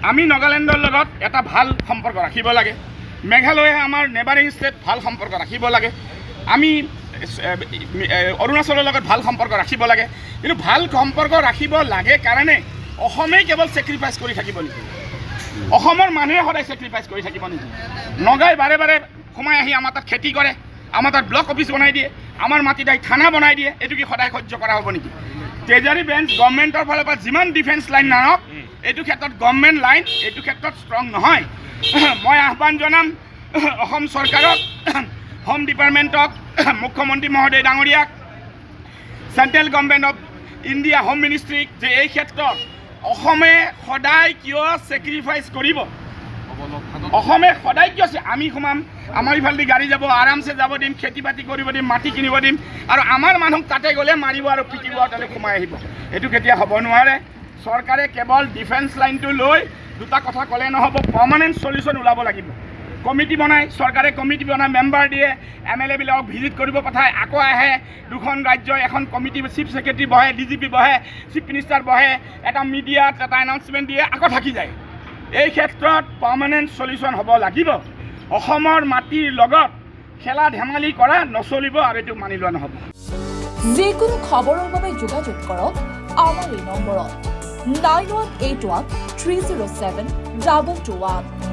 আমি নাগালেণ্ডৰ লগত এটা ভাল সম্পৰ্ক ৰাখিব লাগে। মেঘালয়ে আমাৰ নেবাৰিং ষ্টেট ভাল সম্পৰ্ক ৰাখিব লাগে। আমি অৰুণাচলৰ লগত ভাল সম্পৰ্ক ৰাখিব লাগে। কিন্তু ভাল সম্পৰ্ক ৰাখিব লাগে কাৰণে অসমেই কেৱল ছেক্ৰিফাইচ কৰি থাকিব নেকি? অসমৰ মানুহে সদায় ছেক্ৰিফাইচ কৰি থাকিব নেকি? নগাই বাৰে বাৰে সোমাই আহি আমাৰ তাত খেতি কৰে, আমাৰ তাত ব্লক অফিচ বনাই দিয়ে, আমাৰ মাটিত আহি থানা বনাই দিয়ে। এইটো কি সদায় সহ্য কৰা হ'ব নেকি? ট্ৰেজাৰী বেঞ্চ গভৰ্ণমেণ্টৰ ফালৰ পৰা যিমান ডিফেন্স লাইন নাহক, এইটো ক্ষেত্ৰত গভৰ্ণমেণ্ট লাইন এইটো ক্ষেত্ৰত ষ্ট্ৰং নহয়। মই আহ্বান জনাম অসম চৰকাৰক, হোম ডিপাৰ্টমেণ্টক, মুখ্যমন্ত্ৰী মহোদয় ডাঙৰীয়াক, central government of India home মিনিষ্ট্ৰীক যে এই ক্ষেত্ৰত অসমে সদায় কিয় ছেক্ৰিফাইচ কৰিব? অসমে সদায় কিয় আমি সোমাম, আমাৰ ইফালেদি গাড়ী যাব, আৰামছে যাব দিম, খেতি বাতি কৰিব দিম, মাটি কিনিব দিম, আৰু আমাৰ মানুহ তাতে গ'লে মাৰিব আৰু পিটিব আৰু তালৈ সোমাই আহিব। এইটো কেতিয়া হ'ব নোৱাৰে। চৰকাৰে কেৱল ডিফেন্স লাইনটো লৈ দুটা কথা ক'লে নহ'ব, পাৰ্মানেণ্ট চলিউশ্যন ওলাব লাগিব। কমিটি বনাই, চৰকাৰে কমিটি বনাই মেম্বাৰ দিয়ে, MLA বিলাকক ভিজিট কৰিব পঠায়, আকৌ আহে, দুখন ৰাজ্যৰ এখন কমিটি, চিফ ছেক্ৰেটাৰী বহে, DGP বহে, চিফ মিনিষ্টাৰ বহে, এটা মিডিয়াত এটা এনাউন্সমেণ্ট দিয়ে, আকৌ থাকি যায়। এই ক্ষেত্ৰত পাৰ্মানেণ্ট চলিউশ্যন হ'ব লাগিব। অসমৰ মাটিৰ লগত খেলা ধেমালি কৰা নচলিব আৰু এইটো মানি লোৱা নহ'ব। যিকোনো খবৰৰ বাবে যোগাযোগ কৰক আমাৰ এই নম্বৰত 9181 307 2221।